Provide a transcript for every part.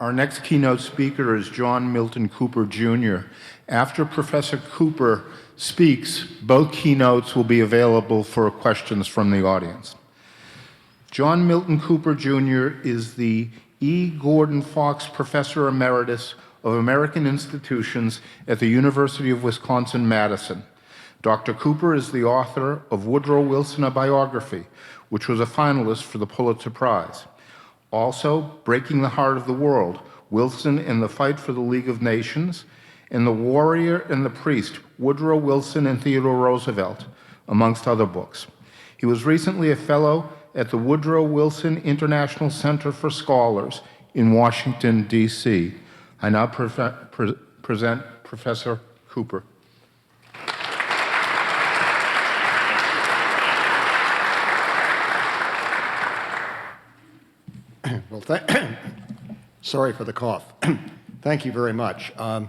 Our next keynote speaker is John Milton Cooper, Jr. After Professor Cooper speaks, both keynotes will be available for questions from the audience. John Milton Cooper, Jr. is the E. Gordon Fox Professor Emeritus of American Institutions at the University of Wisconsin-Madison. Dr. Cooper is the author of Woodrow Wilson, a Biography, which was a finalist for the Pulitzer Prize. Also, Breaking the Heart of the World, Wilson in the Fight for the League of Nations, and The Warrior and the Priest, Woodrow Wilson and Theodore Roosevelt, amongst other books. He was recently a fellow at the Woodrow Wilson International Center for Scholars in Washington, D.C. I now present Professor Cooper. Well, sorry for the cough. Thank you very much. A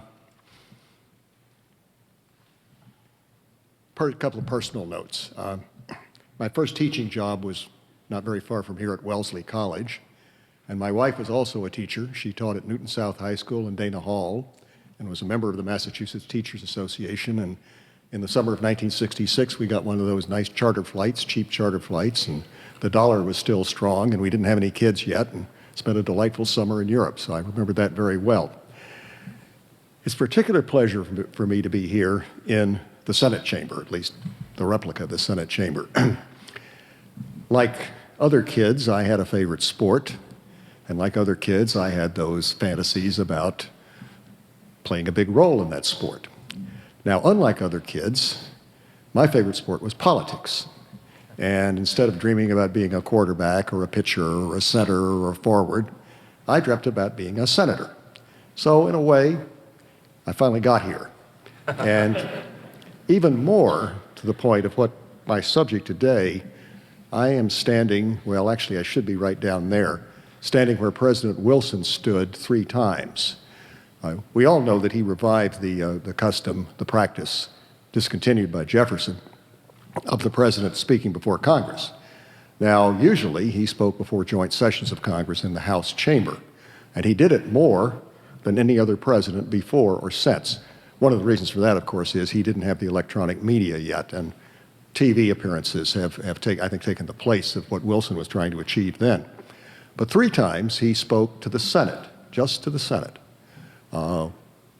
couple of personal notes. My first teaching job was not very far from here at Wellesley College, and my wife was also a teacher. She taught at Newton South High School in Dana Hall and was a member of the Massachusetts Teachers Association. And in the summer of 1966, we got one of those nice charter flights, cheap charter flights, and the dollar was still strong, and we didn't have any kids yet, and spent a delightful summer in Europe, so I remember that very well. It's a particular pleasure for me to be here in the Senate chamber, at least the replica of the Senate chamber. Like other kids, I had a favorite sport, and like other kids, I had those fantasies about playing a big role in that sport. Now, unlike other kids, my favorite sport was politics. And instead of dreaming about being a quarterback or a pitcher or a center or a forward, I dreamt about being a senator. So in a way, I finally got here. And even more to the point of what my subject today, I am standing, well, actually I should be right down there, standing where President Wilson stood 3 times. We all know that he revived the custom, the practice, discontinued by Jefferson, of the president speaking before Congress. Now, usually he spoke before joint sessions of Congress in the House chamber, and he did it more than any other president before or since. One of the reasons for that, of course, is he didn't have the electronic media yet, and TV appearances have I think, taken the place of what Wilson was trying to achieve then. But 3 times he spoke to the Senate, just to the Senate.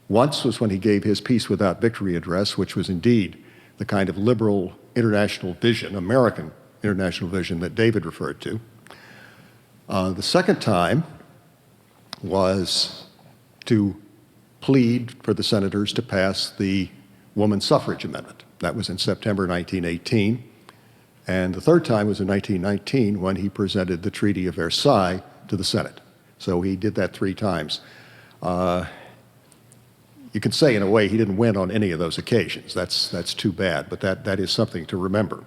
Once was when he gave his Peace Without Victory address, which was indeed the kind of liberal international vision, American international vision that David referred to. The second time was to plead for the senators to pass the woman suffrage amendment. That was in September 1918. And the third time was in 1919 when he presented the Treaty of Versailles to the Senate. So he did that 3 times. You can say, in a way, he didn't win on any of those occasions. That's too bad, but that is something to remember.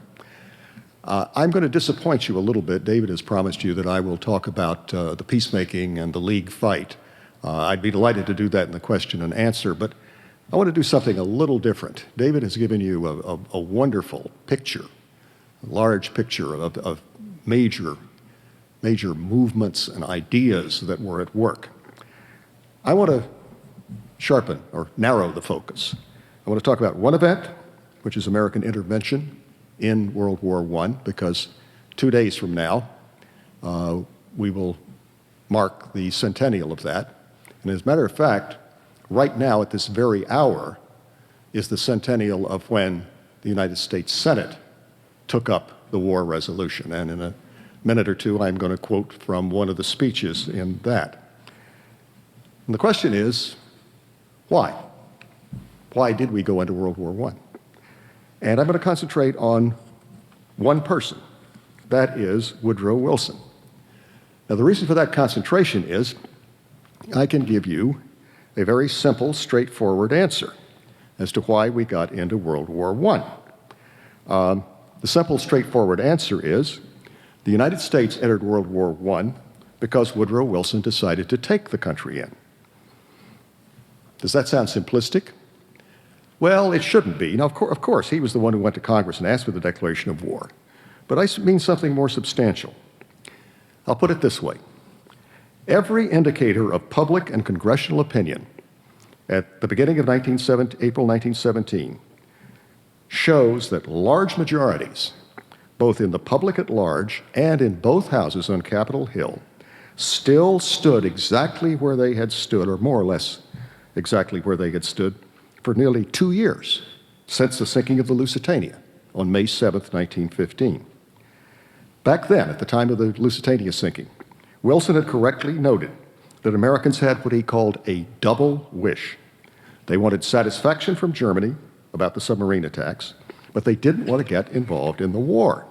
I'm going to disappoint you a little bit. David has promised you that I will talk about the peacemaking and the League fight. I'd be delighted to do that in the question and answer, but I want to do something a little different. David has given you a wonderful picture, a large picture of major movements and ideas that were at work. I want to sharpen or narrow the focus. I want to talk about one event, which is American intervention in World War I, because 2 days from now, we will mark the centennial of that. And as a matter of fact, right now at this very hour is the centennial of when the United States Senate took up the war resolution. And in a minute or two, I'm going to quote from one of the speeches in that. And the question is, why? Why did we go into World War I? And I'm going to concentrate on one person. That is Woodrow Wilson. Now, the reason for that concentration is I can give you a very simple, straightforward answer as to why we got into World War I. The simple, straightforward answer is the United States entered World War I because Woodrow Wilson decided to take the country in. Does that sound simplistic? Well, it shouldn't be. Now, of course, he was the one who went to Congress and asked for the declaration of war. But I mean something more substantial. I'll put it this way. Every indicator of public and congressional opinion at the beginning of April 1917 shows that large majorities, both in the public at large and in both houses on Capitol Hill, still stood exactly where they had stood, or more or less exactly where they had stood, for nearly 2 years since the sinking of the Lusitania on May 7th, 1915. Back then, at the time of the Lusitania sinking, Wilson had correctly noted that Americans had what he called a double wish. They wanted satisfaction from Germany about the submarine attacks, but they didn't want to get involved in the war.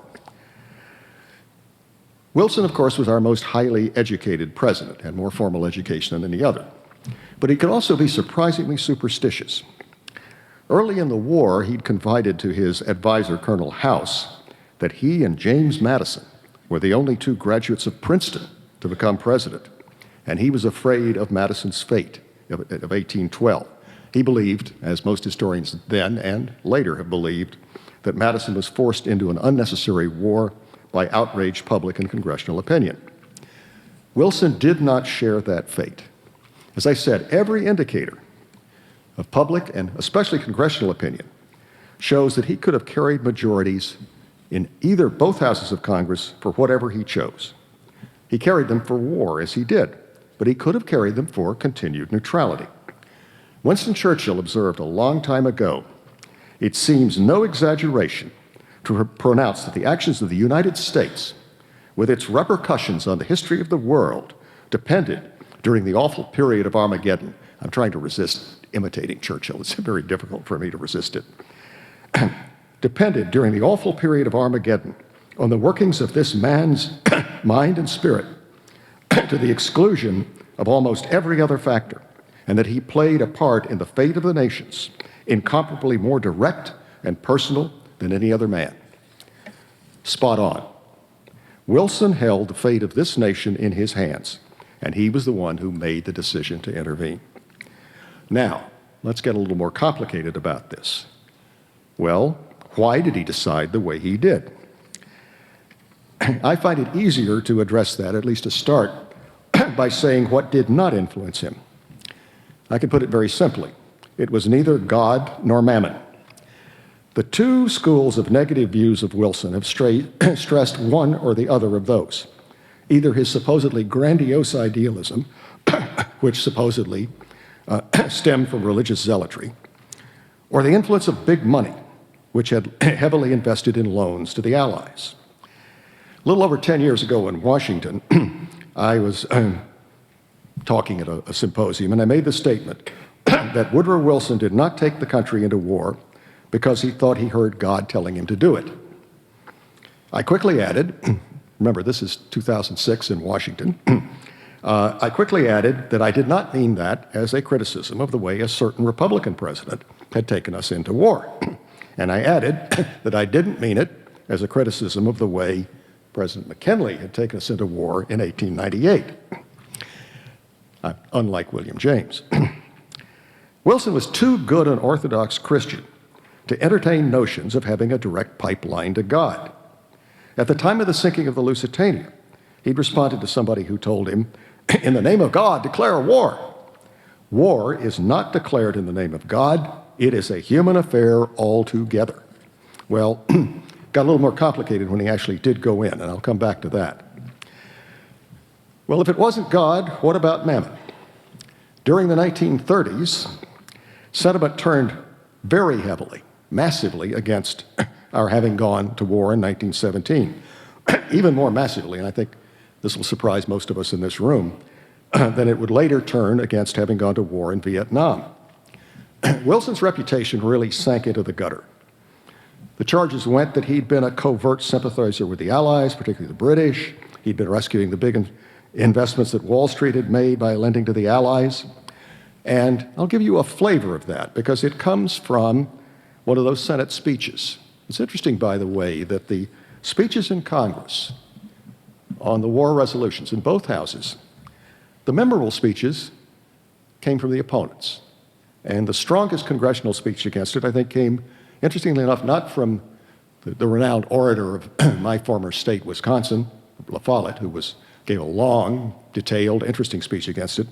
Wilson, of course, was our most highly educated president, had more formal education than any other. But he could also be surprisingly superstitious. Early in the war, he'd confided to his advisor, Colonel House, that he and James Madison were the only two graduates of Princeton to become president, and he was afraid of Madison's fate of 1812. He believed, as most historians then and later have believed, that Madison was forced into an unnecessary war by outraged public and congressional opinion. Wilson did not share that fate. As I said, every indicator of public and especially congressional opinion shows that he could have carried majorities in either both houses of Congress for whatever he chose. He carried them for war, as he did, but he could have carried them for continued neutrality. Winston Churchill observed a long time ago, "It seems no exaggeration to pronounce that the actions of the United States, with its repercussions on the history of the world, depended during the awful period of Armageddon." I'm trying to resist imitating Churchill. It's very difficult for me to resist it. Depended during the awful period of Armageddon on the workings of this man's mind and spirit to the exclusion of almost every other factor, and that he played a part in the fate of the nations, incomparably more direct and personal than any other man. Spot on. Wilson held the fate of this nation in his hands, and he was the one who made the decision to intervene. Now, let's get a little more complicated about this. Well, why did he decide the way he did? I find it easier to address that, at least to start, by saying what did not influence him. I can put it very simply. It was neither God nor Mammon. The two schools of negative views of Wilson have stressed one or the other of those. Either his supposedly grandiose idealism, which supposedly stemmed from religious zealotry, or the influence of big money, which had heavily invested in loans to the Allies. A little over 10 years ago in Washington, I was talking at a symposium, and I made the statement that Woodrow Wilson did not take the country into war because he thought he heard God telling him to do it. I quickly added, remember this is 2006 in Washington, I quickly added that I did not mean that as a criticism of the way a certain Republican president had taken us into war. And I added that I didn't mean it as a criticism of the way President McKinley had taken us into war in 1898, unlike William James. Wilson was too good an Orthodox Christian to entertain notions of having a direct pipeline to God. At the time of the sinking of the Lusitania, he'd responded to somebody who told him, "In the name of God, declare war." War is not declared in the name of God. It is a human affair altogether. Well, got a little more complicated when he actually did go in, and I'll come back to that. Well, if it wasn't God, what about Mammon? During the 1930s, sentiment turned very heavily, massively against our having gone to war in 1917. Even more massively, and I think this will surprise most of us in this room, than it would later turn against having gone to war in Vietnam. Wilson's reputation really sank into the gutter. The charges went that he'd been a covert sympathizer with the Allies, particularly the British. He'd been rescuing the big investments that Wall Street had made by lending to the Allies. And I'll give you a flavor of that because it comes from one of those Senate speeches. It's interesting, by the way, that the speeches in Congress on the war resolutions in both houses, the memorable speeches came from the opponents. And the strongest congressional speech against it, I think, came, interestingly enough, not from the renowned orator of my former state, Wisconsin, La Follette, who was gave a long, detailed, interesting speech against it,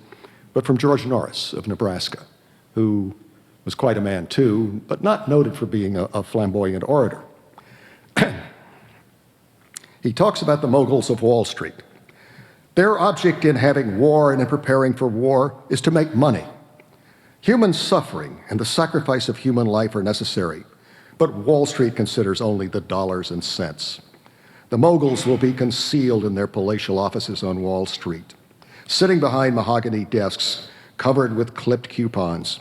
but from George Norris of Nebraska, who was quite a man too, but not noted for being a flamboyant orator. He talks about the moguls of Wall Street. Their object in having war and in preparing for war is to make money. Human suffering and the sacrifice of human life are necessary, but Wall Street considers only the dollars and cents. The moguls will be concealed in their palatial offices on Wall Street, sitting behind mahogany desks covered with clipped coupons,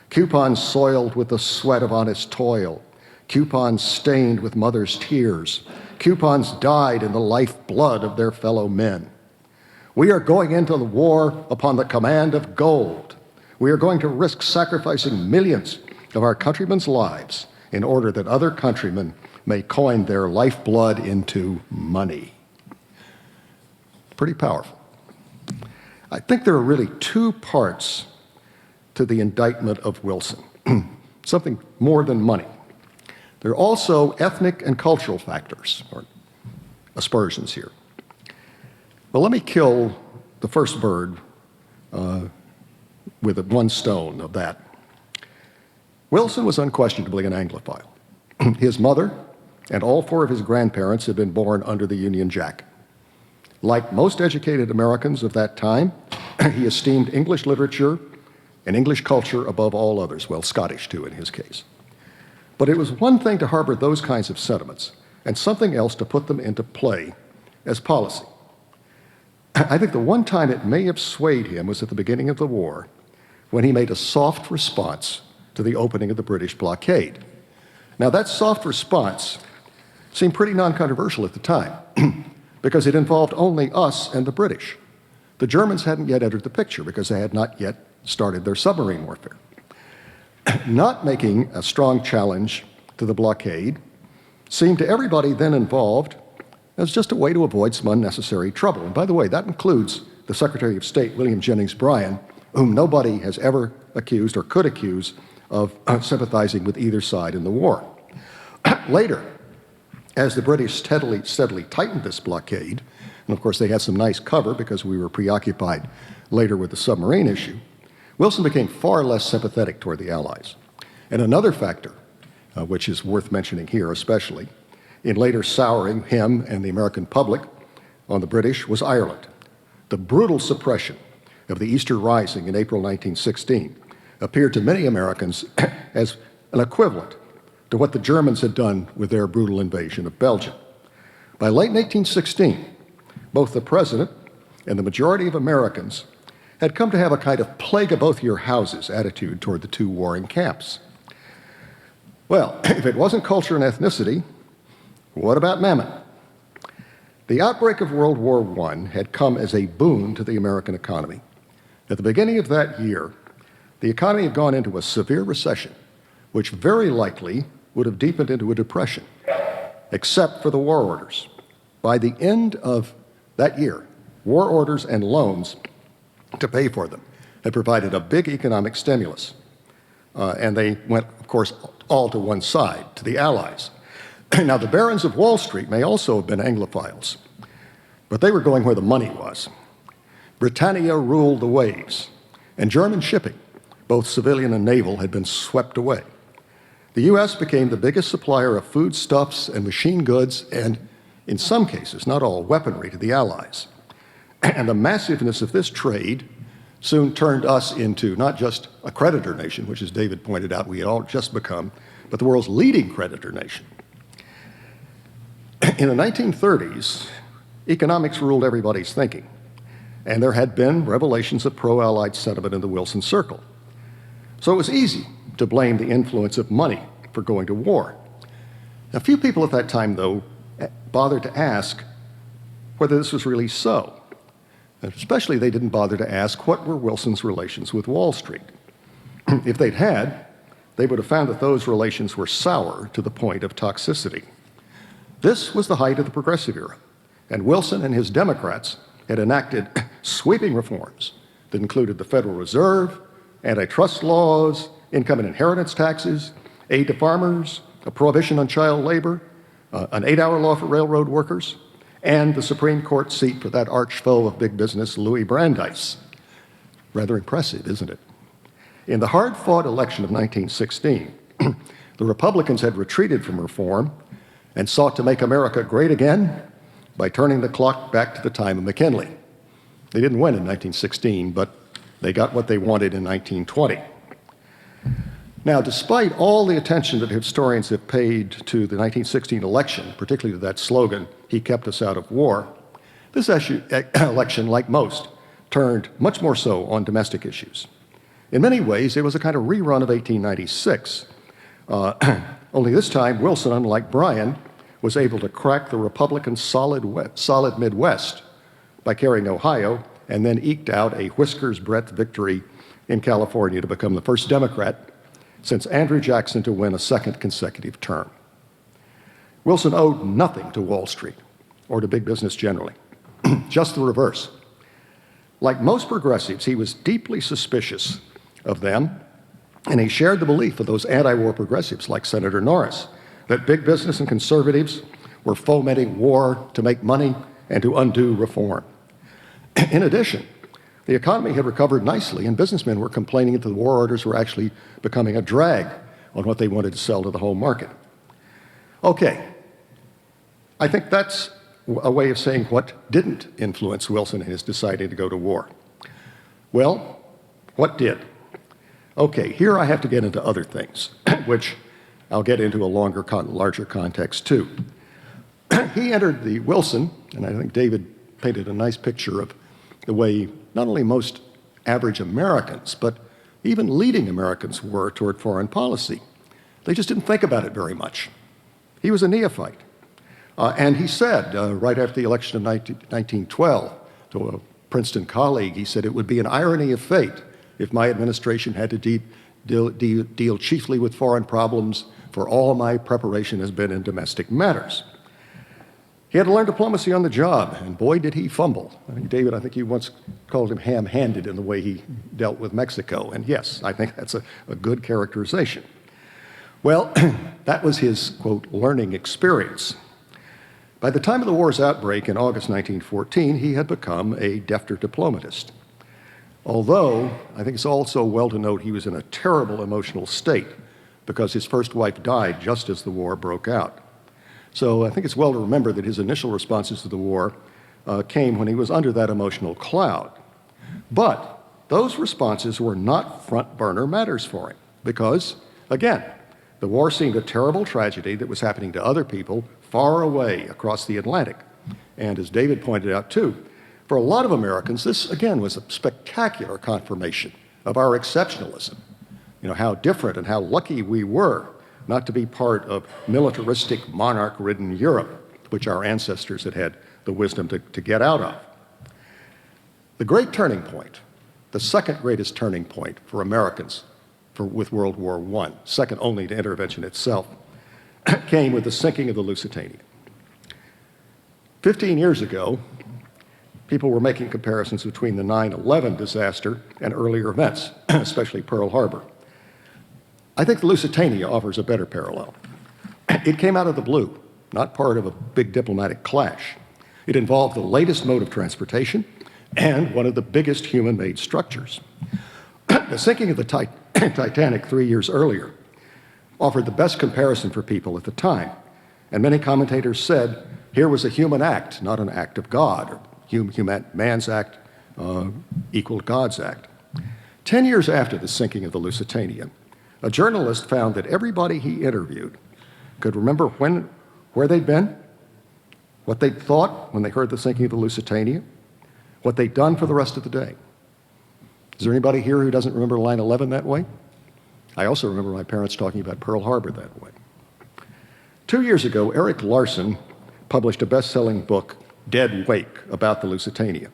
coupons soiled with the sweat of honest toil, coupons stained with mothers' tears, coupons dyed in the lifeblood of their fellow men. We are going into the war upon the command of gold. We are going to risk sacrificing millions of our countrymen's lives in order that other countrymen may coin their lifeblood into money. Pretty powerful. I think there are really two parts to the indictment of Wilson, something more than money. There are also ethnic and cultural factors, or aspersions here. But let me kill the first bird with one stone of that. Wilson was unquestionably an Anglophile. His mother and all four of his grandparents had been born under the Union Jack. Like most educated Americans of that time, he esteemed English literature and English culture above all others, well, Scottish too in his case. But it was one thing to harbor those kinds of sentiments and something else to put them into play as policy. I think the one time it may have swayed him was at the beginning of the war, when he made a soft response to the opening of the British blockade. Now, that soft response seemed pretty non-controversial at the time, because it involved only us and the British. The Germans hadn't yet entered the picture because they had not yet started their submarine warfare. Not making a strong challenge to the blockade seemed to everybody then involved as just a way to avoid some unnecessary trouble. And by the way, that includes the Secretary of State, William Jennings Bryan, whom nobody has ever accused or could accuse of sympathizing with either side in the war. Later, as the British steadily tightened this blockade, and of course they had some nice cover because we were preoccupied later with the submarine issue, Wilson became far less sympathetic toward the Allies. And another factor, which is worth mentioning here especially, in later souring him and the American public on the British, was Ireland. The brutal suppression of the Easter Rising in April 1916 appeared to many Americans as an equivalent to what the Germans had done with their brutal invasion of Belgium. By late 1816, both the president and the majority of Americans had come to have a kind of plague of both your houses attitude toward the two warring camps. Well, if it wasn't culture and ethnicity, what about mammon? The outbreak of World War I had come as a boon to the American economy. At the beginning of that year, the economy had gone into a severe recession, which very likely would have deepened into a depression, except for the war orders. By the end of that year, war orders and loans to pay for them had provided a big economic stimulus. And they went, of course, all to one side, to the Allies. Now, the barons of Wall Street may also have been Anglophiles, but they were going where the money was. Britannia ruled the waves, and German shipping, both civilian and naval, had been swept away. The U.S. became the biggest supplier of foodstuffs and machine goods and, in some cases, not all, weaponry to the Allies. And the massiveness of this trade soon turned us into not just a creditor nation, which, as David pointed out, we had all just become, but the world's leading creditor nation. In the 1930s, economics ruled everybody's thinking, and there had been revelations of pro-Allied sentiment in the Wilson circle. So it was easy to blame the influence of money for going to war. A few people at that time, though, bothered to ask whether this was really so. And especially they didn't bother to ask what were Wilson's relations with Wall Street. If they'd had, they would have found that those relations were sour to the point of toxicity. This was the height of the Progressive era, and Wilson and his Democrats had enacted sweeping reforms that included the Federal Reserve, antitrust laws, income and inheritance taxes, aid to farmers, a prohibition on child labor, an 8-hour law for railroad workers, and the Supreme Court seat for that arch foe of big business, Louis Brandeis. Rather impressive, isn't it? In the hard-fought election of 1916, the Republicans had retreated from reform and sought to make America great again by turning the clock back to the time of McKinley. They didn't win in 1916, but they got what they wanted in 1920. Now, despite all the attention that historians have paid to the 1916 election, particularly to that slogan, "He kept us out of war," this election, like most, turned much more so on domestic issues. In many ways, it was a kind of rerun of 1896. Only this time, Wilson, unlike Bryan, was able to crack the Republican solid Midwest by carrying Ohio, and then eked out a whisker's breadth victory in California to become the first Democrat since Andrew Jackson to win a second consecutive term. Wilson owed nothing to Wall Street or to big business generally, just the reverse. Like most progressives, he was deeply suspicious of them, and he shared the belief of those anti-war progressives like Senator Norris that big business and conservatives were fomenting war to make money and to undo reform. In addition, the economy had recovered nicely, and businessmen were complaining that the war orders were actually becoming a drag on what they wanted to sell to the home market. Okay, I think that's a way of saying what didn't influence Wilson in his deciding to go to war. Well, what did? Okay, here I have to get into other things, which I'll get into a larger context too. He entered the Wilson, and I think David painted a nice picture of the way not only most average Americans, but even leading Americans were toward foreign policy. They just didn't think about it very much. He was a neophyte. And he said, right after the election of 1912, to a Princeton colleague, he said, "It would be an irony of fate if my administration had to deal chiefly with foreign problems, for all my preparation has been in domestic matters." He had to learn diplomacy on the job, and boy, did he fumble. David, I think you once called him ham-handed in the way he dealt with Mexico, and yes, I think that's a good characterization. Well, that was his, quote, learning experience. By the time of the war's outbreak in August 1914, he had become a defter diplomatist. Although, I think it's also well to note he was in a terrible emotional state because his first wife died just as the war broke out. So I think it's well to remember that his initial responses to the war came when he was under that emotional cloud. But those responses were not front-burner matters for him because, again, the war seemed a terrible tragedy that was happening to other people far away across the Atlantic. And as David pointed out too, for a lot of Americans, this again was a spectacular confirmation of our exceptionalism. You know, how different and how lucky we were not to be part of militaristic, monarch-ridden Europe, which our ancestors had had the wisdom to get out of. The great turning point, the second greatest turning point for Americans with World War I, second only to intervention itself, came with the sinking of the Lusitania. 15 years ago, people were making comparisons between the 9/11 disaster and earlier events, especially Pearl Harbor. I think the Lusitania offers a better parallel. It came out of the blue, not part of a big diplomatic clash. It involved the latest mode of transportation and one of the biggest human-made structures. The sinking of the Titanic 3 years earlier offered the best comparison for people at the time, and many commentators said here was a human act, not an act of God, or man's act equaled God's act. 10 years after the sinking of the Lusitania, a journalist found that everybody he interviewed could remember where they'd been, what they'd thought when they heard the sinking of the Lusitania, what they'd done for the rest of the day. Is there anybody here who doesn't remember 9/11 that way? I also remember my parents talking about Pearl Harbor that way. 2 years ago, Eric Larson published a best-selling book, Dead Wake, about the Lusitania.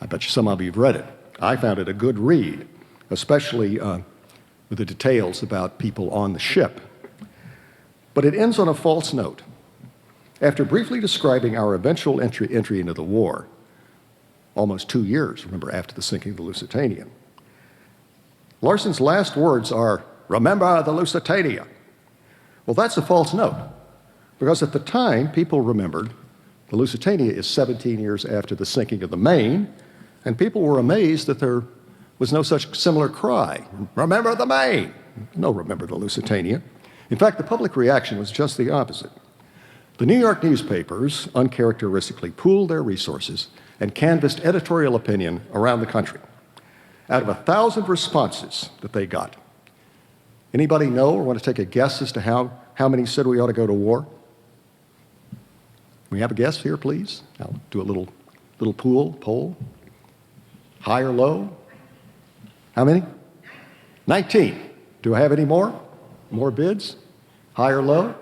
I bet you some of you have read it. I found it a good read, especially with the details about people on the ship. But it ends on a false note. After briefly describing our eventual entry into the war, almost 2 years, remember, after the sinking of the Lusitania, Larson's last words are, "Remember the Lusitania." Well, that's a false note, because at the time, people remembered The Lusitania is 17 years after the sinking of the Maine, and people were amazed that there was no such similar cry. Remember the Maine! No, remember the Lusitania. In fact, the public reaction was just the opposite. The New York newspapers uncharacteristically pooled their resources and canvassed editorial opinion around the country. Out of 1,000 responses that they got, anybody know or want to take a guess as to how many said we ought to go to war? We have a guess here, please? I'll do a little poll. High or low? How many? 19. Do I have any more? More bids? High or low?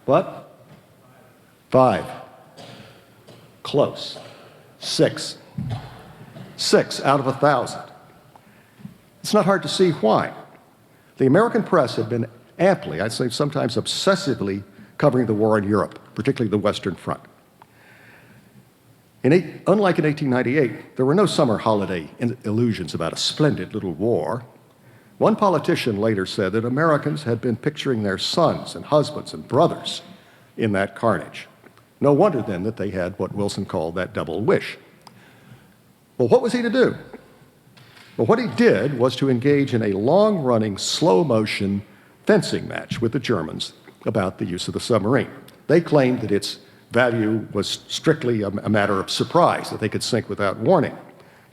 What? 5. Close. 6. 6 out of 1,000. It's not hard to see why. The American press had been amply, I'd say sometimes obsessively, covering the war in Europe, particularly the Western Front. Unlike in 1898, there were no summer holiday illusions about a splendid little war. One politician later said that Americans had been picturing their sons and husbands and brothers in that carnage. No wonder then that they had what Wilson called that double wish. Well, what was he to do? Well, what he did was to engage in a long-running, slow-motion fencing match with the Germans about the use of the submarine. They claimed that its value was strictly a matter of surprise, that they could sink without warning.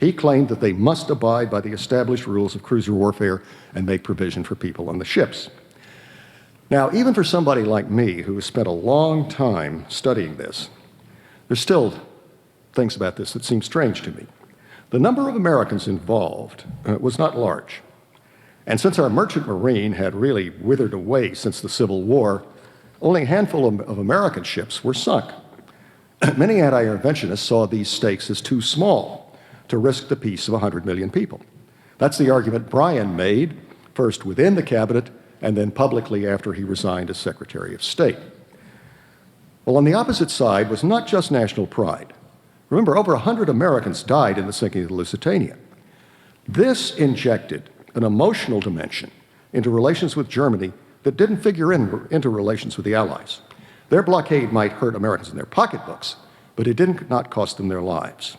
He claimed that they must abide by the established rules of cruiser warfare and make provision for people on the ships. Now, even for somebody like me who has spent a long time studying this, there's still things about this that seem strange to me. The number of Americans involved was not large. And since our merchant marine had really withered away since the Civil War, only a handful of American ships were sunk. Many anti-interventionists saw these stakes as too small to risk the peace of 100 million people. That's the argument Bryan made, first within the cabinet and then publicly after he resigned as Secretary of State. Well, on the opposite side was not just national pride. Remember, over 100 Americans died in the sinking of the Lusitania. This injected an emotional dimension into relations with Germany that didn't figure into relations with the Allies. Their blockade might hurt Americans in their pocketbooks, but it did not cost them their lives.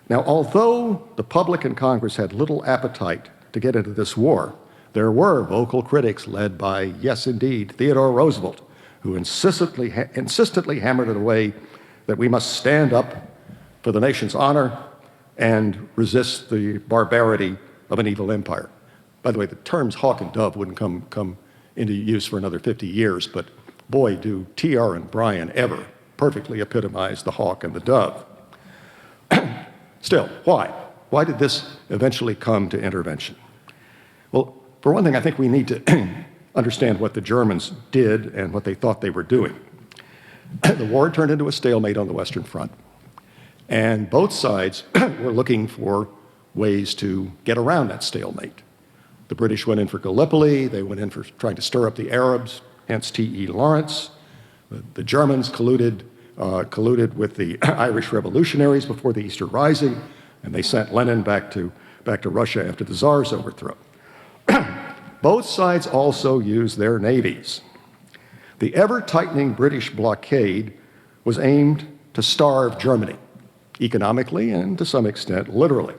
Now, although the public and Congress had little appetite to get into this war, there were vocal critics led by, yes, indeed, Theodore Roosevelt, who insistently hammered it away that we must stand up for the nation's honor and resist the barbarity of an evil empire. By the way, the terms hawk and dove wouldn't come into use for another 50 years, but boy, do TR and Bryan ever perfectly epitomize the hawk and the dove. Still, why? Why did this eventually come to intervention? Well, for one thing, I think we need to understand what the Germans did and what they thought they were doing. The war turned into a stalemate on the Western Front, and both sides were looking for ways to get around that stalemate. The British went in for Gallipoli, they went in for trying to stir up the Arabs, hence T.E. Lawrence. The Germans colluded with the Irish revolutionaries before the Easter Rising, and they sent Lenin back to Russia after the Tsar's overthrow. Both sides also used their navies. The ever-tightening British blockade was aimed to starve Germany, economically and to some extent literally.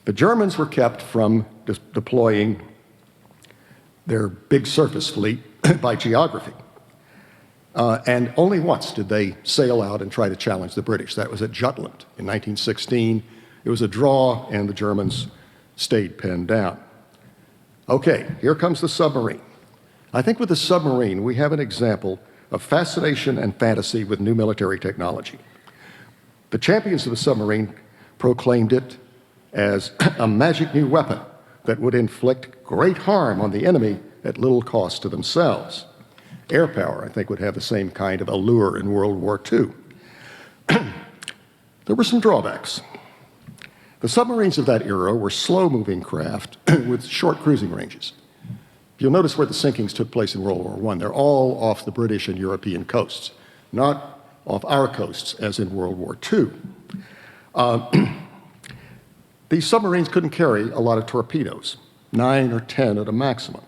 The Germans were kept from deploying their big surface fleet by geography. And only once did they sail out and try to challenge the British. That was at Jutland in 1916. It was a draw, and the Germans stayed pinned down. Okay, here comes the submarine. I think with the submarine, we have an example of fascination and fantasy with new military technology. The champions of the submarine proclaimed it as a magic new weapon that would inflict great harm on the enemy at little cost to themselves. Air power, I think, would have the same kind of allure in World War II. There were some drawbacks. The submarines of that era were slow-moving craft with short cruising ranges. You'll notice where the sinkings took place in World War I. They're all off the British and European coasts, not off our coasts as in World War II. These submarines couldn't carry a lot of torpedoes, 9 or 10 at a maximum,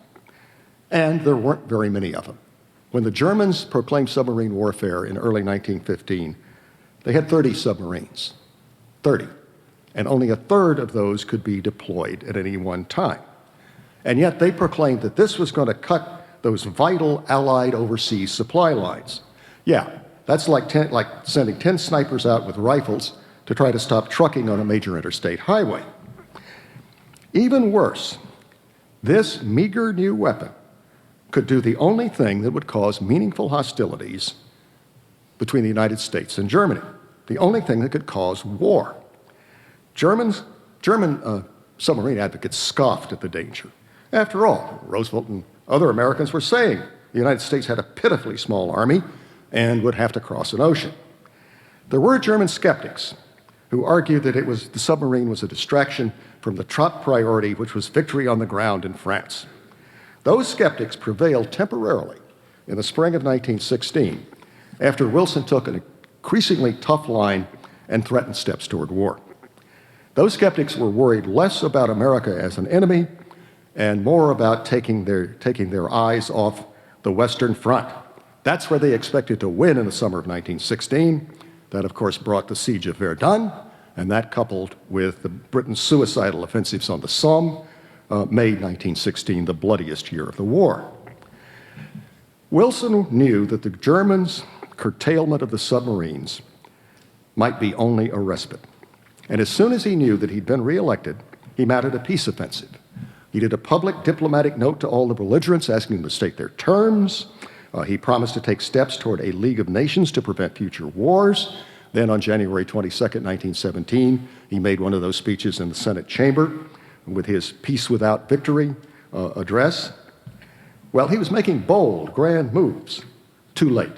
and there weren't very many of them. When the Germans proclaimed submarine warfare in early 1915, they had 30 submarines, 30, and only a third of those could be deployed at any one time. And yet they proclaimed that this was going to cut those vital Allied overseas supply lines. Yeah, that's like sending 10 snipers out with rifles to try to stop trucking on a major interstate highway. Even worse, this meager new weapon could do the only thing that would cause meaningful hostilities between the United States and Germany, the only thing that could cause war. German submarine advocates scoffed at the danger. After all, Roosevelt and other Americans were saying the United States had a pitifully small army and would have to cross an ocean. There were German skeptics who argued that the submarine was a distraction from the top priority, which was victory on the ground in France. Those skeptics prevailed temporarily in the spring of 1916 after Wilson took an increasingly tough line and threatened steps toward war. Those skeptics were worried less about America as an enemy and more about taking their eyes off the Western Front. That's where they expected to win in the summer of 1916. That, of course, brought the siege of Verdun, and that coupled with Britain's suicidal offensives on the Somme made 1916 the bloodiest year of the war. Wilson knew that the Germans' curtailment of the submarines might be only a respite. And as soon as he knew that he'd been reelected, he mounted a peace offensive. He did a public diplomatic note to all the belligerents asking them to state their terms. He promised to take steps toward a League of Nations to prevent future wars. Then on January 22nd, 1917, he made one of those speeches in the Senate chamber with his Peace Without Victory address. Well, he was making bold, grand moves. Too late.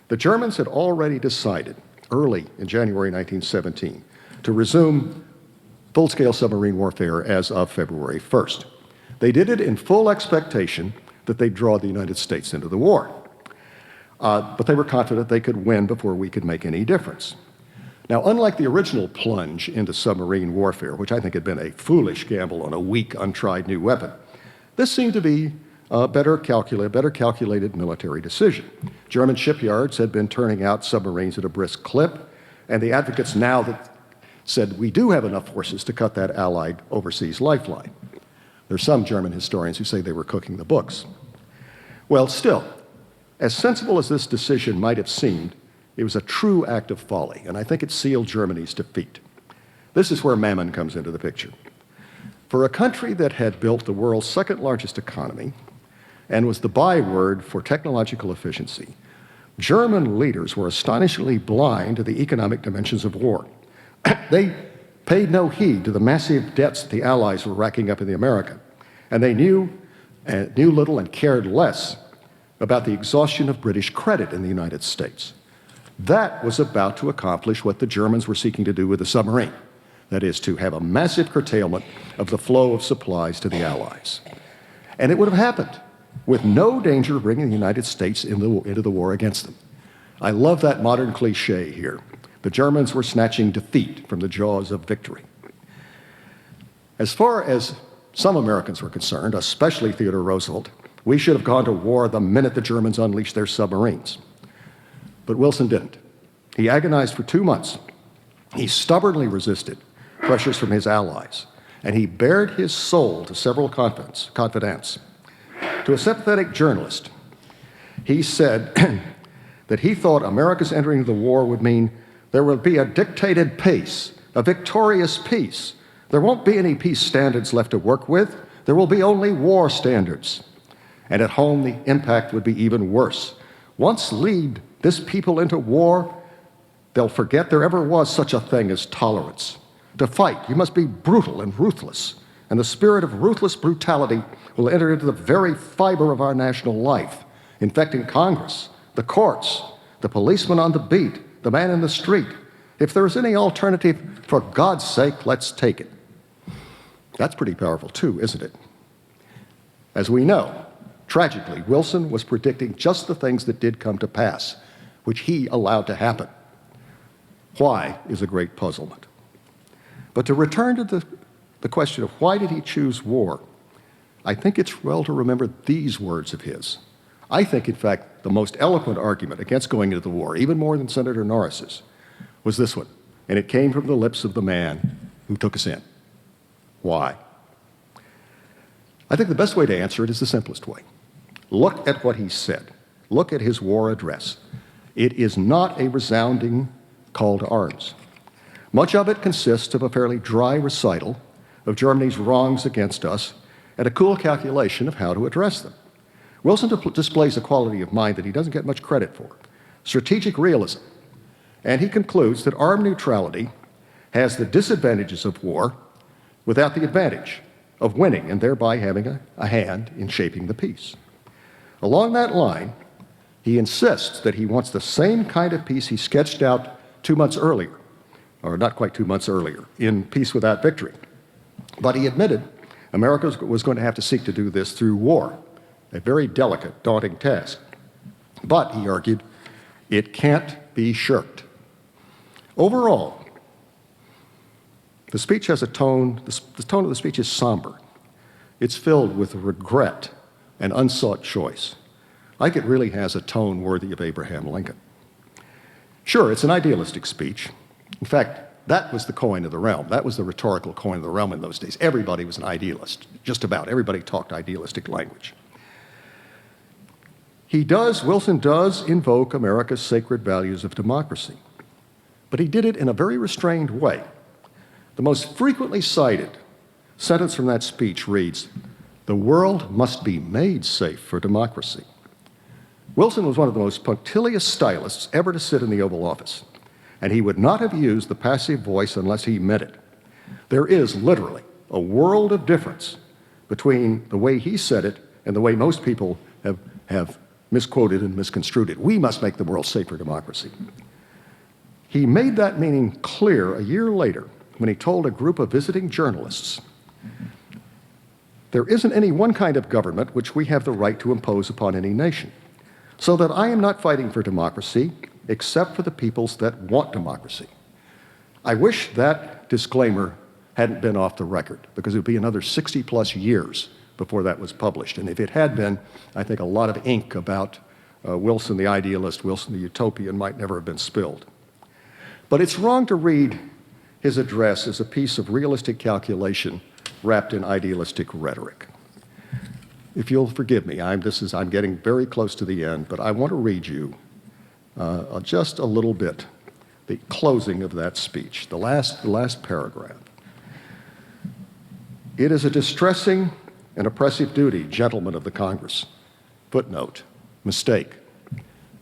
The Germans had already decided early in January 1917 to resume full-scale submarine warfare as of February 1st. They did it in full expectation that they'd draw the United States into the war. But they were confident they could win before we could make any difference. Now, unlike the original plunge into submarine warfare, which I think had been a foolish gamble on a weak, untried new weapon, this seemed to be a better calculated military decision. German shipyards had been turning out submarines at a brisk clip, and the advocates now said, we do have enough forces to cut that Allied overseas lifeline. There's some German historians who say they were cooking the books. Well, still, as sensible as this decision might have seemed, it was a true act of folly, and I think it sealed Germany's defeat. This is where mammon comes into the picture. For a country that had built the world's second largest economy and was the byword for technological efficiency, German leaders were astonishingly blind to the economic dimensions of war. They paid no heed to the massive debts that the Allies were racking up in the America, and they knew little and cared less about the exhaustion of British credit in the United States. That was about to accomplish what the Germans were seeking to do with the submarine. That is, to have a massive curtailment of the flow of supplies to the Allies. And it would have happened with no danger of bringing the United States into the war against them. I love that modern cliche here. The Germans were snatching defeat from the jaws of victory. As far as some Americans were concerned, especially Theodore Roosevelt, we should have gone to war the minute the Germans unleashed their submarines. But Wilson didn't. He agonized for 2 months. He stubbornly resisted pressures from his allies, and he bared his soul to several confidants. To a sympathetic journalist, he said that he thought America's entering the war would mean there will be a dictated peace, a victorious peace. There won't be any peace standards left to work with. There will be only war standards. And at home, the impact would be even worse. Once lead this people into war, they'll forget there ever was such a thing as tolerance. To fight, you must be brutal and ruthless. And the spirit of ruthless brutality will enter into the very fiber of our national life, infecting Congress, the courts, the policeman on the beat, the man in the street. If there is any alternative, for God's sake, let's take it. That's pretty powerful too, isn't it? As we know, tragically, Wilson was predicting just the things that did come to pass, which he allowed to happen. Why is a great puzzlement. But to return to the question of why did he choose war, I think it's well to remember these words of his. I think, in fact, the most eloquent argument against going into the war, even more than Senator Norris's, was this one. And it came from the lips of the man who took us in. Why? I think the best way to answer it is the simplest way. Look at what he said. Look at his war address. It is not a resounding call to arms. Much of it consists of a fairly dry recital of Germany's wrongs against us and a cool calculation of how to address them. Wilson displays a quality of mind that he doesn't get much credit for, strategic realism. And he concludes that armed neutrality has the disadvantages of war without the advantage of winning and thereby having a hand in shaping the peace. Along that line, he insists that he wants the same kind of peace he sketched out 2 months earlier, or not quite 2 months earlier, in Peace Without Victory. But he admitted America was going to have to seek to do this through war, a very delicate, daunting task. But, he argued, it can't be shirked. Overall, the speech has a tone, the tone of the speech is somber. It's filled with regret and unsought choice. I think it really has a tone worthy of Abraham Lincoln. Sure, it's an idealistic speech. In fact, that was the coin of the realm. That was the rhetorical coin of the realm in those days. Everybody was an idealist, just about. Everybody talked idealistic language. Wilson does invoke America's sacred values of democracy, but he did it in a very restrained way. The most frequently cited sentence from that speech reads, "The world must be made safe for democracy." Wilson was one of the most punctilious stylists ever to sit in the Oval Office, and he would not have used the passive voice unless he meant it. There is literally a world of difference between the way he said it and the way most people have misquoted and misconstrued it. We must make the world safe for democracy. He made that meaning clear a year later when he told a group of visiting journalists, "There isn't any one kind of government which we have the right to impose upon any nation, so that I am not fighting for democracy except for the peoples that want democracy." I wish that disclaimer hadn't been off the record, because it would be another 60-plus years before that was published. And if it had been, I think a lot of ink about Wilson the idealist, Wilson the utopian might never have been spilled. But it's wrong to read his address as a piece of realistic calculation wrapped in idealistic rhetoric. If you'll forgive me, I'm getting very close to the end, but I want to read you just a little bit, the closing of that speech, the last paragraph. "It is a distressing and oppressive duty, gentlemen of the Congress." Footnote, mistake,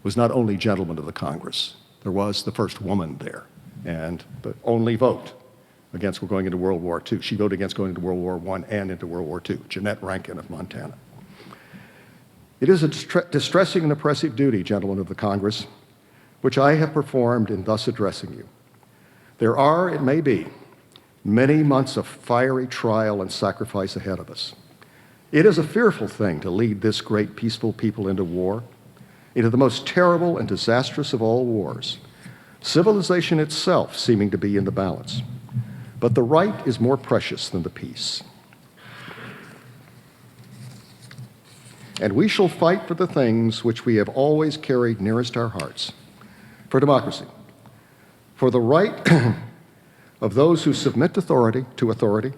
was not only gentlemen of the Congress. There was the first woman there, and the only vote against going into World War II. She voted against going into World War I and into World War II, Jeanette Rankin of Montana. "It is a distressing and oppressive duty, gentlemen of the Congress, which I have performed in thus addressing you. There are, it may be, many months of fiery trial and sacrifice ahead of us. It is a fearful thing to lead this great peaceful people into war, into the most terrible and disastrous of all wars, civilization itself seeming to be in the balance. But the right is more precious than the peace. And we shall fight for the things which we have always carried nearest our hearts, for democracy, for the right of those who submit to authority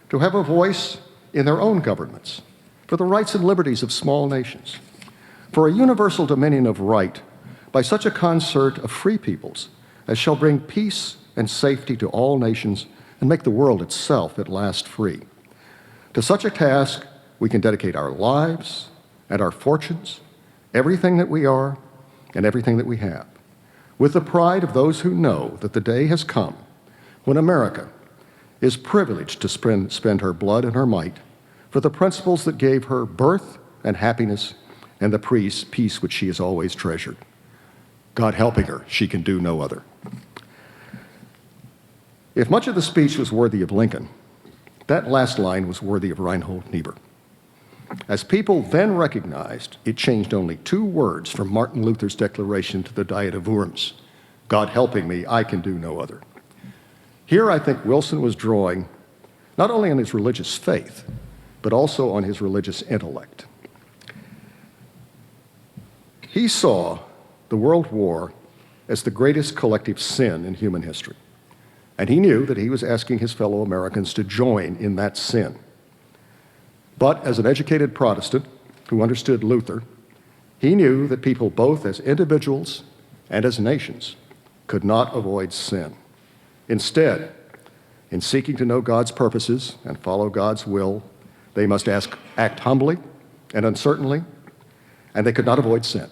to have a voice in their own governments, for the rights and liberties of small nations, for a universal dominion of right by such a concert of free peoples as shall bring peace and safety to all nations and make the world itself at last free. To such a task we can dedicate our lives and our fortunes, everything that we are and everything that we have, with the pride of those who know that the day has come when America is privileged to spend her blood and her might for the principles that gave her birth and happiness and the peace which she has always treasured. God helping her, she can do no other." If much of the speech was worthy of Lincoln, that last line was worthy of Reinhold Niebuhr. As people then recognized, it changed only 2 words from Martin Luther's declaration to the Diet of Worms: "God helping me, I can do no other." Here I think Wilson was drawing not only on his religious faith, but also on his religious intellect. He saw the World War as the greatest collective sin in human history. And he knew that he was asking his fellow Americans to join in that sin. But as an educated Protestant who understood Luther, he knew that people, both as individuals and as nations, could not avoid sin. Instead, in seeking to know God's purposes and follow God's will, they must act humbly and uncertainly, and they could not avoid sin.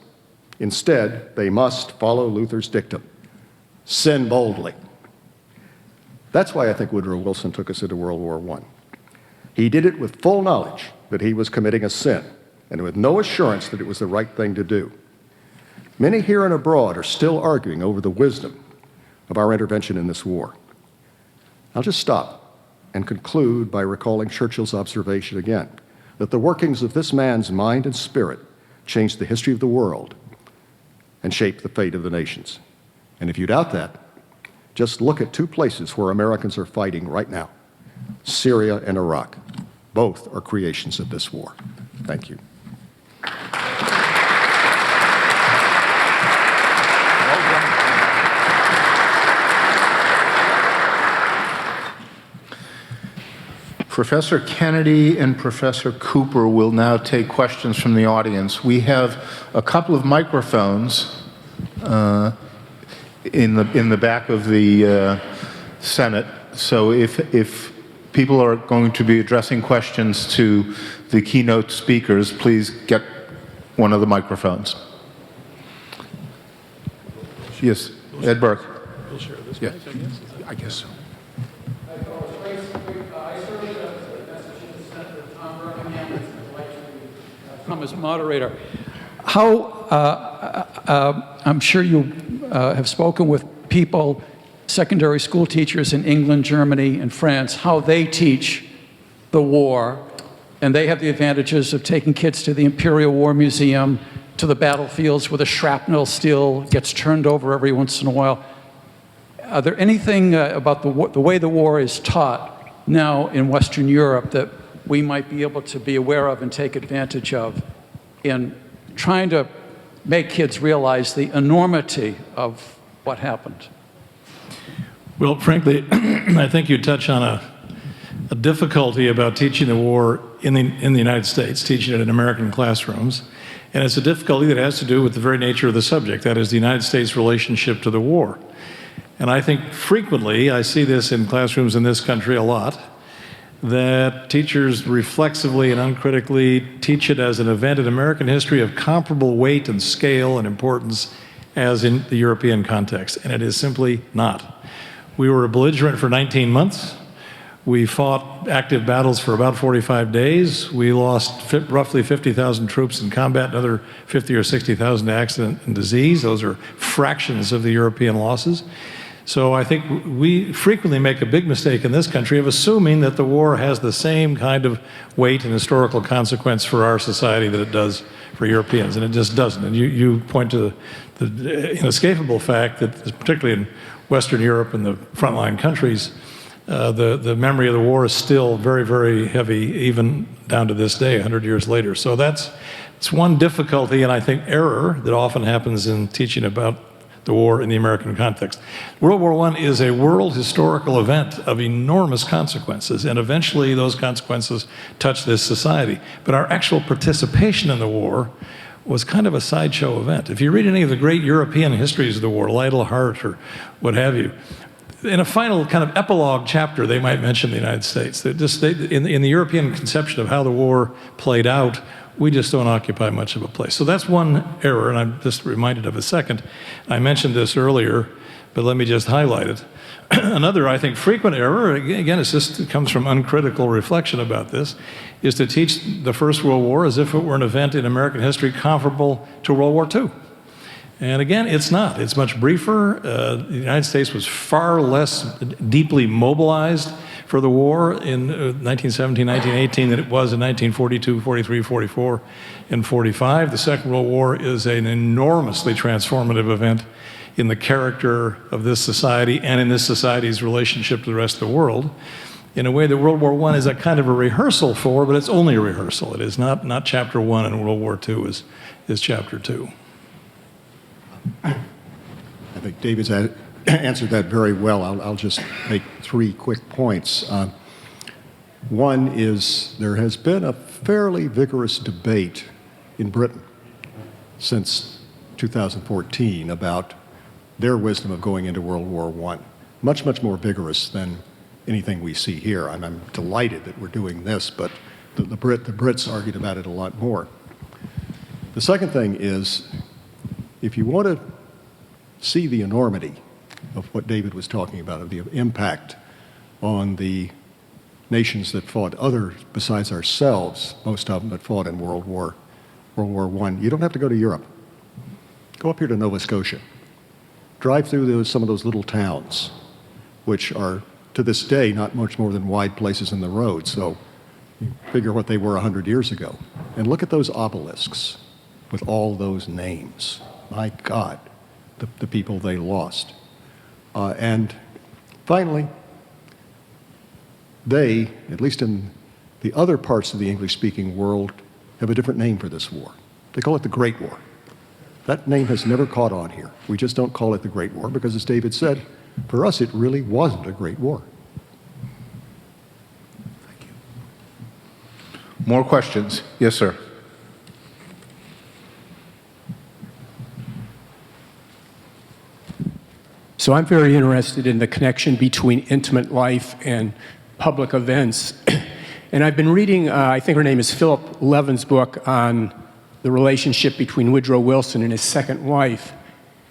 Instead, they must follow Luther's dictum, sin boldly. That's why I think Woodrow Wilson took us into World War I. He did it with full knowledge that he was committing a sin, and with no assurance that it was the right thing to do. Many here and abroad are still arguing over the wisdom of our intervention in this war. I'll just stop and conclude by recalling Churchill's observation again, that the workings of this man's mind and spirit changed the history of the world and shaped the fate of the nations. And if you doubt that, just look at two places where Americans are fighting right now, Syria and Iraq. Both are creations of this war. Thank you. Professor Kennedy and Professor Cooper will now take questions from the audience. We have a couple of microphones in the back of the Senate. So if people are going to be addressing questions to the keynote speakers, please get one of the microphones. Yes, Ed Burke. We'll share this. Yeah, mic, I guess. I guess so. Come as moderator. I'm sure you have spoken with people, secondary school teachers in England, Germany, and France, how they teach the war, and they have the advantages of taking kids to the Imperial War Museum, to the battlefields where the shrapnel still gets turned over every once in a while. Are there anything about the way the war is taught now in Western Europe that we might be able to be aware of and take advantage of in trying to make kids realize the enormity of what happened? Well, frankly, I think you touch on a difficulty about teaching the war in the United States, teaching it in American classrooms. And it's a difficulty that has to do with the very nature of the subject, that is the United States' relationship to the war. And I think frequently, I see this in classrooms in this country a lot, that teachers reflexively and uncritically teach it as an event in American history of comparable weight and scale and importance as in the European context, and it is simply not. We were a belligerent for 19 months. We fought active battles for about 45 days. We lost roughly 50,000 troops in combat, another 50 or 60,000 to accident and disease. Those are fractions of the European losses. So I think we frequently make a big mistake in this country of assuming that the war has the same kind of weight and historical consequence for our society that it does for Europeans, and it just doesn't. And you point to the inescapable fact that, particularly in Western Europe and the frontline countries, the memory of the war is still very, very heavy, even down to this day, 100 years later. So it's one difficulty, and I think error, that often happens in teaching about the war in the American context. World War I is a world historical event of enormous consequences, and eventually those consequences touch this society. But our actual participation in the war was kind of a sideshow event. If you read any of the great European histories of the war, Lytle Hart or what have you, in a final kind of epilogue chapter, they might mention the United States. In the European conception of how the war played out, we just don't occupy much of a place. So that's one error, and I'm just reminded of a second. I mentioned this earlier, but let me just highlight it. Another, I think, frequent error, again, it comes from uncritical reflection about this, is to teach the First World War as if it were an event in American history comparable to World War II. And again, it's not. It's much briefer. The United States was far less deeply mobilized for the war in 1917, 1918 than it was in 1942, 43, 44, and 45. The Second World War is an enormously transformative event in the character of this society and in this society's relationship to the rest of the world, in a way that World War I is a kind of a rehearsal for, but it's only a rehearsal. It is not chapter 1, and World War II is chapter 2. I think David's answered that very well. I'll just make 3 quick points. One is there has been a fairly vigorous debate in Britain since 2014 about their wisdom of going into World War I. Much, much more vigorous than anything we see here. I'm delighted that we're doing this, but the Brits argued about it a lot more. The second thing is, if you want to see the enormity of what David was talking about, of the impact on the nations that fought others besides ourselves, most of them that fought in World War I, you don't have to go to Europe. Go up here to Nova Scotia. Drive through some of those little towns, which are, to this day, not much more than wide places in the road. So you figure what they were 100 years ago. And look at those obelisks with all those names. My God, the people they lost. And finally, they, at least in the other parts of the English-speaking world, have a different name for this war. They call it the Great War. That name has never caught on here. We just don't call it the Great War because, as David said, for us it really wasn't a great war. Thank you. More questions? Yes, sir. So I'm very interested in the connection between intimate life and public events. And I've been reading, I think her name is Philip Levin's book on the relationship between Woodrow Wilson and his second wife.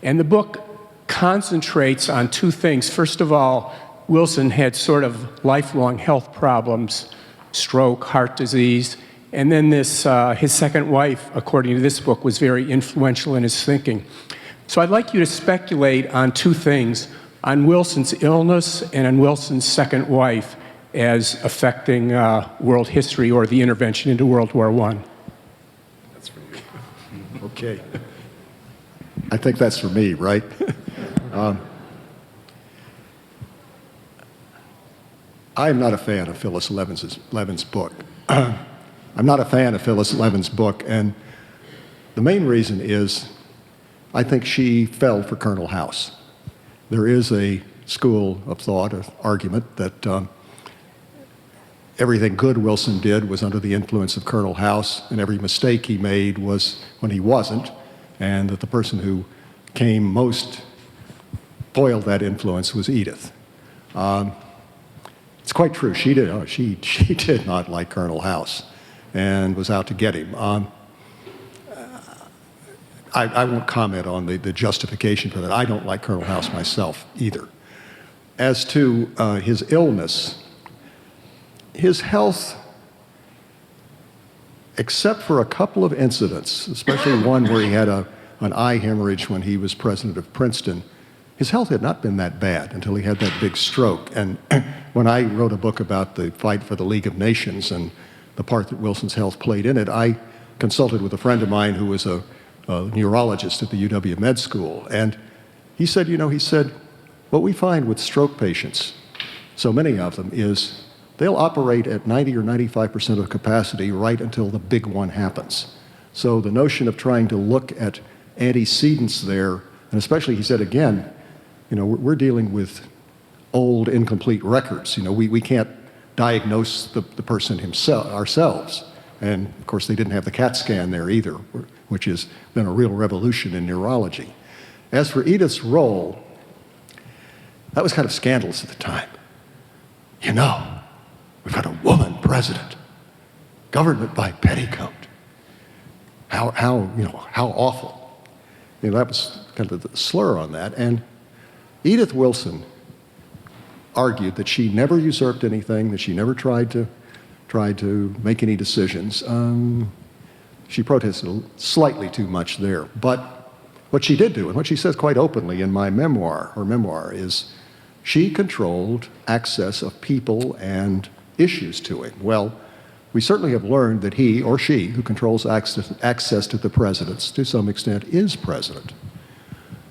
And the book concentrates on 2 things. First of all, Wilson had sort of lifelong health problems, stroke, heart disease. And then this, his second wife, according to this book, was very influential in his thinking. So I'd like you to speculate on 2 things, on Wilson's illness and on Wilson's second wife as affecting world history or the intervention into World War I. That's for you. Okay. I think that's for me, right? I'm not a fan of Phyllis Levin's book. I'm not a fan of Phyllis Levin's book, and the main reason is I think she fell for Colonel House. There is a school of thought, an argument, that everything good Wilson did was under the influence of Colonel House, and every mistake he made was when he wasn't, and that the person who came most foiled that influence was Edith. It's quite true. She did not like Colonel House and was out to get him. I won't comment on the justification for that. I don't like Colonel House myself either. As to his illness, his health, except for a couple of incidents, especially one where he had an eye hemorrhage when he was president of Princeton, his health had not been that bad until he had that big stroke. And when I wrote a book about the fight for the League of Nations and the part that Wilson's health played in it, I consulted with a friend of mine who was a neurologist at the UW Med School. And he said, what we find with stroke patients, so many of them, is they'll operate at 90 or 95% of capacity right until the big one happens. So the notion of trying to look at antecedents there, and especially, he said again, we're dealing with old, incomplete records. We can't diagnose the person ourselves. And of course, they didn't have the CAT scan there either, which has been a real revolution in neurology. As for Edith's role, that was kind of scandalous at the time. We've got a woman president, government by petticoat. How awful. That was kind of the slur on that. And Edith Wilson argued that she never usurped anything, that she never tried to make any decisions. She protested slightly too much there. But what she did do, and what she says quite openly in my memoir, her memoir, is she controlled access of people and issues to him. Well, we certainly have learned that he or she, who controls access to the presidents, to some extent, is president.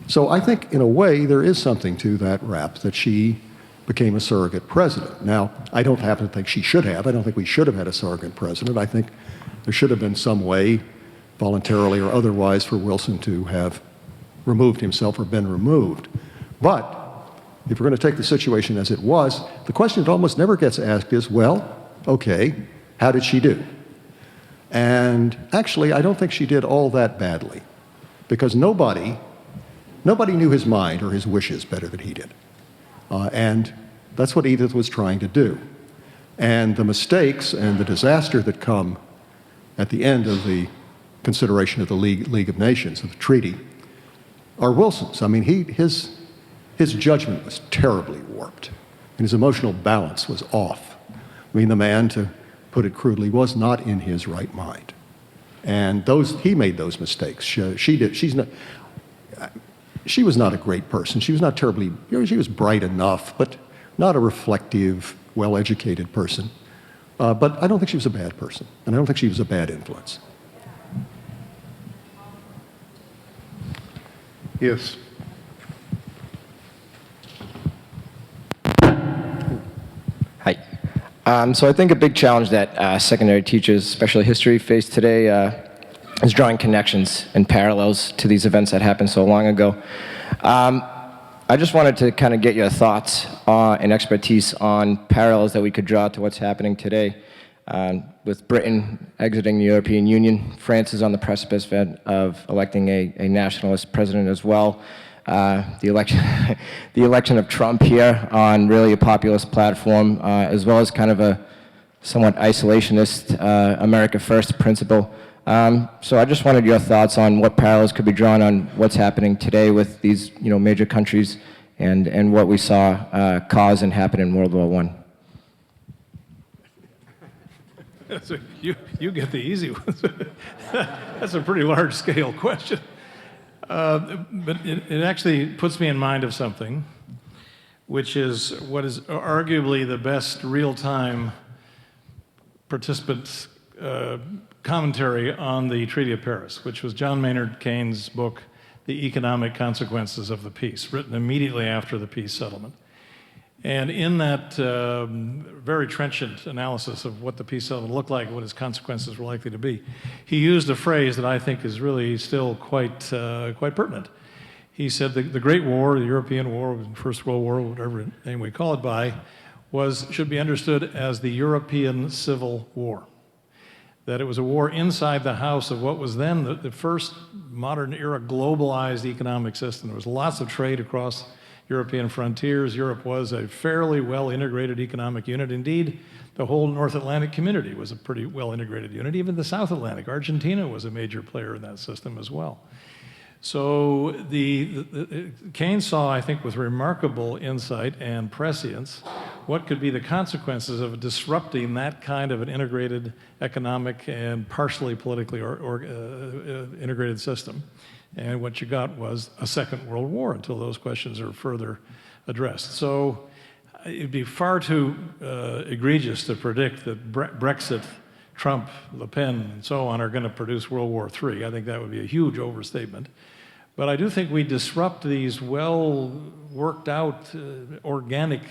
So I think, in a way, there is something to that rap that she became a surrogate president. Now, I don't happen to think she should have. I don't think we should have had a surrogate president. I think there should have been some way, voluntarily or otherwise, for Wilson to have removed himself or been removed. But if we're going to take the situation as it was, the question that almost never gets asked is, well, okay, how did she do? And actually, I don't think she did all that badly, because nobody knew his mind or his wishes better than he did. And that's what Edith was trying to do. And the mistakes and the disaster that come at the end of the consideration of the League of Nations, of the treaty, are Wilson's. I mean, his judgment was terribly warped, and his emotional balance was off. I mean, the man, to put it crudely, was not in his right mind. And he made those mistakes. She was not a great person. She was not terribly, she was bright enough, but not a reflective, well-educated person. But I don't think she was a bad person, and I don't think she was a bad influence. Yes. Hi. So I think a big challenge that secondary teachers, especially history, face today is drawing connections and parallels to these events that happened so long ago. I just wanted to kind of get your thoughts and expertise on parallels that we could draw to what's happening today. With Britain exiting the European Union, France is on the precipice of electing a nationalist president as well. The election of Trump here on really a populist platform, as well as kind of a somewhat isolationist America First principle. So I just wanted your thoughts on what parallels could be drawn on what's happening today with these major countries and what we saw cause and happen in World War I. So you get the easy ones. That's a pretty large-scale question. But it actually puts me in mind of something, which is what is arguably the best real-time participant commentary on the Treaty of Paris, which was John Maynard Keynes' book, The Economic Consequences of the Peace, written immediately after the peace settlement. And in that very trenchant analysis of what the peace settlement looked like, what its consequences were likely to be, he used a phrase that I think is really still quite pertinent. He said the Great War, the European War, First World War, whatever name we call it by, should be understood as the European Civil War. That it was a war inside the house of what was then the first modern era globalized economic system. There was lots of trade across European frontiers. Europe was a fairly well-integrated economic unit. Indeed, the whole North Atlantic community was a pretty well-integrated unit. Even the South Atlantic, Argentina was a major player in that system as well. So Keynes saw, I think, with remarkable insight and prescience, what could be the consequences of disrupting that kind of an integrated economic and partially politically integrated system. And what you got was a Second World War until those questions are further addressed. So it'd be far too egregious to predict that Brexit, Trump, Le Pen, and so on are going to produce World War III. I think that would be a huge overstatement. But I do think we disrupt these well-worked-out, organic,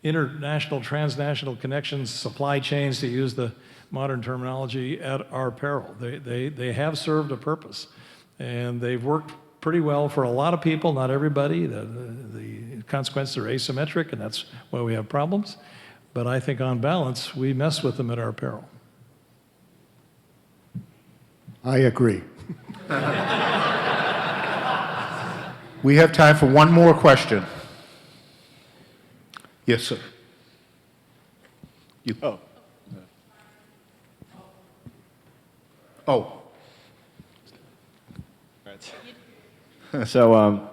international, transnational connections, supply chains, to use the modern terminology, at our peril. They have served a purpose. And they've worked pretty well for a lot of people, not everybody. The consequences are asymmetric, and that's why we have problems. But I think on balance, we mess with them at our peril. I agree. We have time for one more question. Yes, sir. You. Oh. Oh. So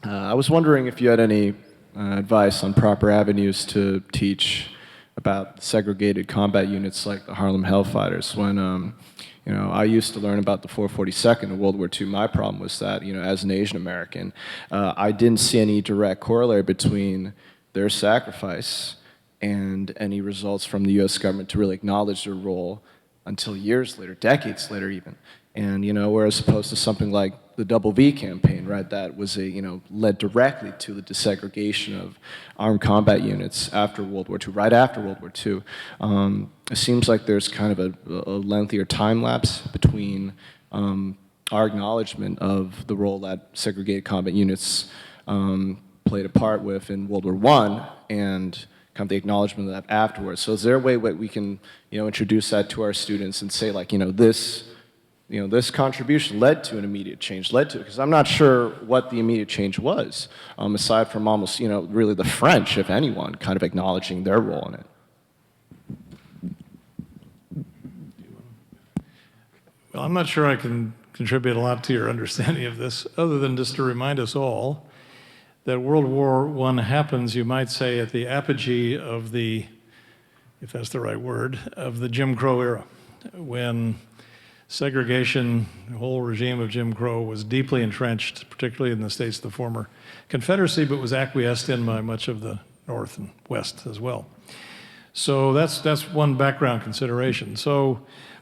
I was wondering if you had any advice on proper avenues to teach about segregated combat units like the Harlem Hellfighters. When I used to learn about the 442nd in World War II, my problem was that, as an Asian American, I didn't see any direct corollary between their sacrifice and any results from the U.S. government to really acknowledge their role until years later, decades later even. And, whereas opposed to something like the Double V campaign, right, that was led directly to the desegregation of armed combat units after World War II, right after World War II. It seems like there's kind of a lengthier time lapse between our acknowledgement of the role that segregated combat units played a part with in World War I, and kind of the acknowledgement of that afterwards. So is there a way that we can, introduce that to our students and say, like, this contribution led to an immediate change, because I'm not sure what the immediate change was, aside from almost, really the French, if anyone, kind of acknowledging their role in it. Well, I'm not sure I can contribute a lot to your understanding of this, other than just to remind us all that World War I happens, you might say, at the apogee of the, if that's the right word, of the Jim Crow era, when segregation, the whole regime of Jim Crow was deeply entrenched, particularly in the states of the former Confederacy, but was acquiesced in by much of the North and West as well. So that's one background consideration. So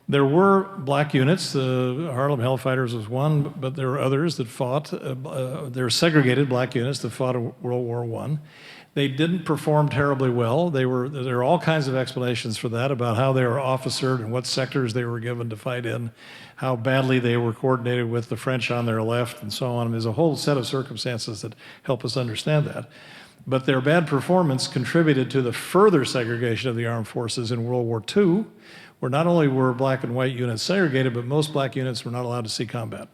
there were black units. The Harlem Hellfighters was one, but there were others that fought. There were segregated black units that fought in World War I. They didn't perform terribly well. There are all kinds of explanations for that, about how they were officered and what sectors they were given to fight in, how badly they were coordinated with the French on their left, and so on. And there's a whole set of circumstances that help us understand that. But their bad performance contributed to the further segregation of the armed forces in World War II, where not only were black and white units segregated, but most black units were not allowed to see combat.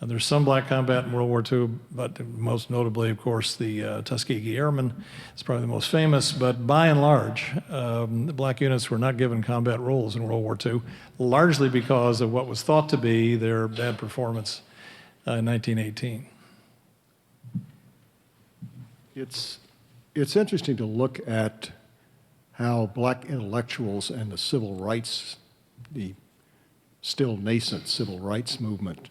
Now, there's some black combat in World War II, but most notably, of course, the Tuskegee Airmen is probably the most famous. But by and large, the black units were not given combat roles in World War II, largely because of what was thought to be their bad performance in 1918. It's interesting to look at how black intellectuals and the civil rights, the still nascent civil rights movement,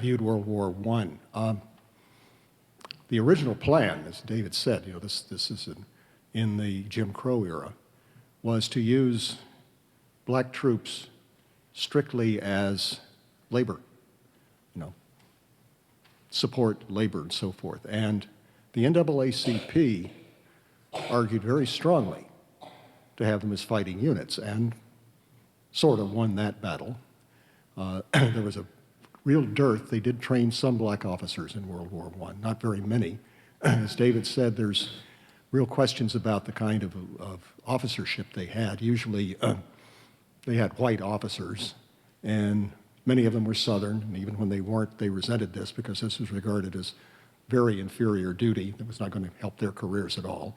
viewed World War I. The original plan, as David said, this is in the Jim Crow era, was to use black troops strictly as labor, support labor and so forth. And the NAACP argued very strongly to have them as fighting units, and sort of won that battle. There was a real dearth. They did train some black officers in World War I, not very many. As David said, there's real questions about the kind of officership they had. Usually they had white officers, and many of them were Southern, and even when they weren't, they resented this because this was regarded as very inferior duty that was not going to help their careers at all.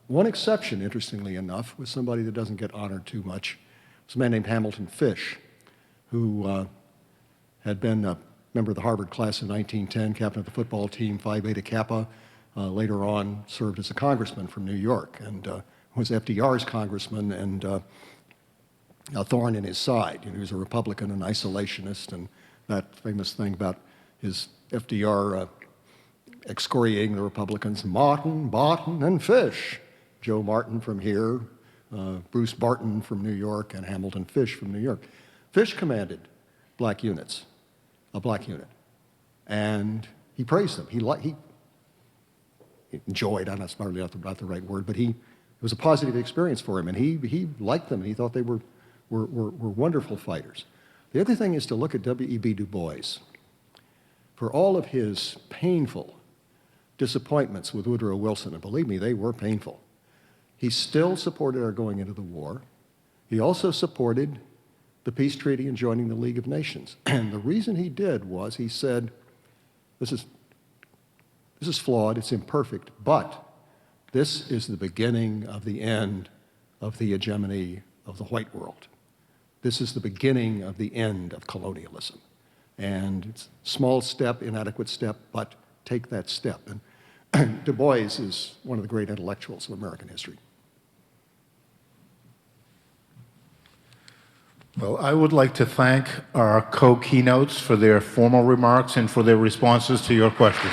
One exception, interestingly enough, was somebody that doesn't get honored too much. It was a man named Hamilton Fish, who had been a member of the Harvard class in 1910, captain of the football team, Phi Beta Kappa. Later on, served as a congressman from New York, and was FDR's congressman and a thorn in his side. He was a Republican and isolationist, and that famous thing about his FDR excoriating the Republicans, Martin, Barton, and Fish. Joe Martin from here, Bruce Barton from New York, and Hamilton Fish from New York. Fish commanded black units, a black unit, and he praised them. He enjoyed, that's probably not the right word, but it was a positive experience for him, and he liked them, and he thought they were wonderful fighters. The other thing is to look at W.E.B. Du Bois. For all of his painful disappointments with Woodrow Wilson, and believe me, they were painful, he still supported our going into the war. He also supported the peace treaty and joining the League of Nations. And the reason he did was he said, this is flawed, it's imperfect, but this is the beginning of the end of the hegemony of the white world. This is the beginning of the end of colonialism. And it's a small step, inadequate step, but take that step. And Du Bois is one of the great intellectuals of American history. Well, I would like to thank our co-keynotes for their formal remarks and for their responses to your questions.